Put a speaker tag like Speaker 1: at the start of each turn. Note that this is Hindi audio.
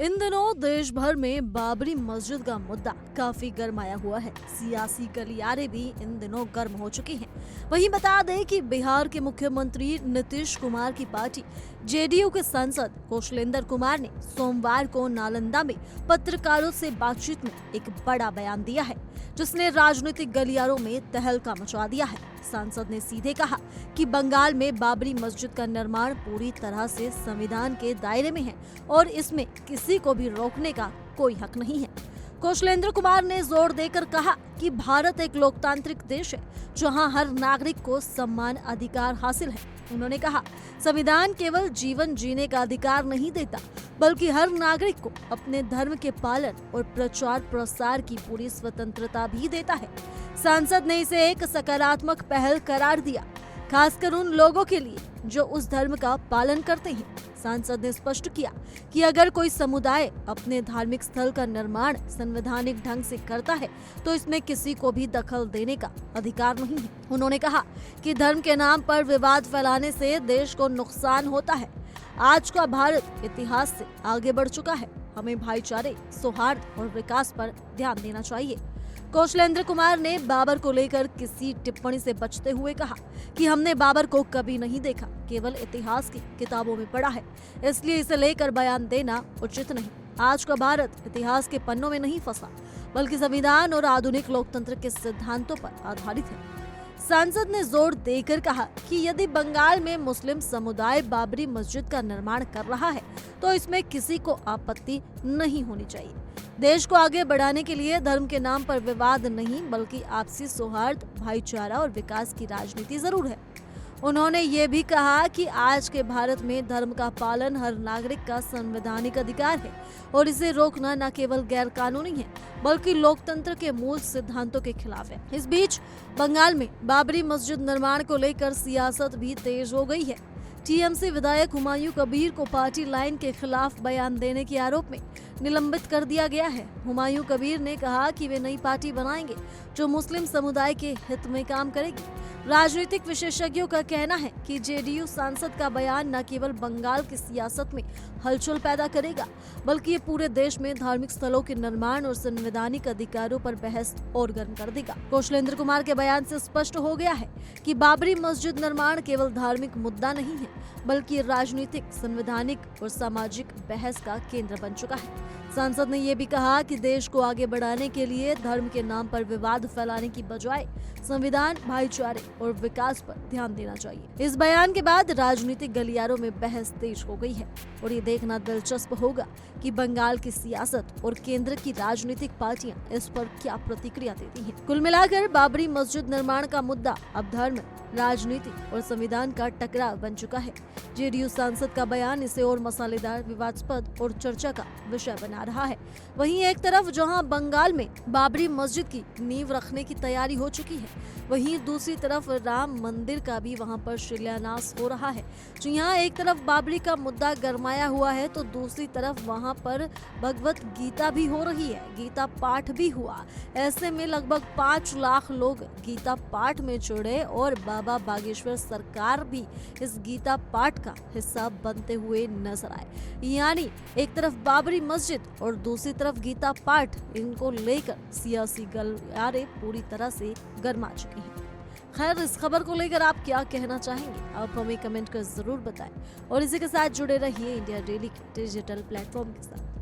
Speaker 1: इन दिनों देश भर में बाबरी मस्जिद का मुद्दा काफी गर्माया हुआ है। सियासी गलियारे भी इन दिनों गर्म हो चुकी हैं। वहीं बता दें कि बिहार के मुख्यमंत्री नीतीश कुमार की पार्टी जेडीयू के सांसद कौशलेंद्र कुमार ने सोमवार को नालंदा में पत्रकारों से बातचीत में एक बड़ा बयान दिया है, जिसने राजनीतिक गलियारों में तहलका मचा दिया है। सांसद ने सीधे कहा कि बंगाल में बाबरी मस्जिद का निर्माण पूरी तरह से संविधान के दायरे में है और इसमें किसी को भी रोकने का कोई हक नहीं है। कौशलेंद्र कुमार ने जोर देकर कहा कि भारत एक लोकतांत्रिक देश है, जहां हर नागरिक को समान अधिकार हासिल है। उन्होंने कहा, संविधान केवल जीवन जीने का अधिकार नहीं देता, बल्कि हर नागरिक को अपने धर्म के पालन और प्रचार प्रसार की पूरी स्वतंत्रता भी देता है। सांसद ने इसे एक सकारात्मक पहल करार दिया, खासकर उन लोगों के लिए जो उस धर्म का पालन करते हैं। सांसद ने स्पष्ट किया कि अगर कोई समुदाय अपने धार्मिक स्थल का निर्माण संवैधानिक ढंग से करता है, तो इसमें किसी को भी दखल देने का अधिकार नहीं है। उन्होंने कहा कि धर्म के नाम पर विवाद फैलाने से देश को नुकसान होता है। आज का भारत इतिहास से आगे बढ़ चुका है। हमें भाईचारे, सौहार्द और विकास पर ध्यान देना चाहिए। कौशलेंद्र कुमार ने बाबर को लेकर किसी टिप्पणी से बचते हुए कहा कि हमने बाबर को कभी नहीं देखा, केवल इतिहास की किताबों में पढ़ा है, इसलिए इसे लेकर बयान देना उचित नहीं। आज का भारत इतिहास के पन्नों में नहीं फंसा, बल्कि संविधान और आधुनिक लोकतंत्र के सिद्धांतों पर आधारित है। सांसद ने जोर देकर कहा कि यदि बंगाल में मुस्लिम समुदाय बाबरी मस्जिद का निर्माण कर रहा है, तो इसमें किसी को आपत्ति नहीं होनी चाहिए। देश को आगे बढ़ाने के लिए धर्म के नाम पर विवाद नहीं, बल्कि आपसी सौहार्द, भाईचारा और विकास की राजनीति जरूर है। उन्होंने ये भी कहा कि आज के भारत में धर्म का पालन हर नागरिक का संवैधानिक अधिकार है और इसे रोकना न केवल गैर कानूनी है, बल्कि लोकतंत्र के मूल सिद्धांतों के खिलाफ है। इस बीच बंगाल में बाबरी मस्जिद निर्माण को लेकर सियासत भी तेज हो गई है। टीएमसी विधायक हुमायूं कबीर को पार्टी लाइन के खिलाफ बयान देने के आरोप में निलंबित कर दिया गया है। हुमायूं कबीर ने कहा कि वे नई पार्टी बनाएंगे जो मुस्लिम समुदाय के हित में काम करेगी। राजनीतिक विशेषज्ञों का कहना है कि जेडीयू सांसद का बयान न केवल बंगाल की सियासत में हलचल पैदा करेगा, बल्कि ये पूरे देश में धार्मिक स्थलों के निर्माण और संवैधानिक अधिकारों पर बहस और गर्म कर देगा। कौशलेंद्र कुमार के बयान से स्पष्ट हो गया है कि बाबरी मस्जिद निर्माण केवल धार्मिक मुद्दा नहीं है, बल्कि राजनीतिक, संवैधानिक और सामाजिक बहस का केंद्र बन चुका है। सांसद ने यह भी कहा कि देश को आगे बढ़ाने के लिए धर्म के नाम पर विवाद फैलाने की बजाय संविधान, भाईचारे और विकास पर ध्यान देना चाहिए। इस बयान के बाद राजनीतिक गलियारों में बहस तेज हो गई है और ये देखना दिलचस्प होगा कि बंगाल की सियासत और केंद्र की राजनीतिक पार्टियां इस पर क्या प्रतिक्रिया देती हैं। कुल मिलाकर बाबरी मस्जिद निर्माण का मुद्दा अब धर्म, राजनीति और संविधान का टकराव बन चुका है। जेडीयू सांसद का बयान इसे और मसालेदार, विवादास्पद और चर्चा का विषय बना रहा है। वहीं एक तरफ जहां बंगाल में बाबरी मस्जिद की नींव रखने की तैयारी हो चुकी है, वहीं दूसरी तरफ राम मंदिर का भी वहां पर शिलान्यास हो रहा है। तो यहाँ एक तरफ बाबरी का मुद्दा गरमाया हुआ है, तो दूसरी तरफ वहां पर भगवत गीता भी हो रही है, गीता पाठ भी हुआ। ऐसे में लगभग 5 लाख लोग गीता पाठ में जुड़े और बाबा बागेश्वर सरकार भी इस गीता पाठ का हिस्सा बनते हुए नजर आए। यानी एक तरफ बाबरी मस्जिद और दूसरी तरफ गीता पाठ, इनको लेकर सियासी गलियारे पूरी तरह से गरमा चुकी हैं। खैर, इस खबर को लेकर आप क्या कहना चाहेंगे, आप हमें कमेंट कर जरूर बताएं और इसी के साथ जुड़े रहिए इंडिया डेली के डिजिटल प्लेटफॉर्म के साथ।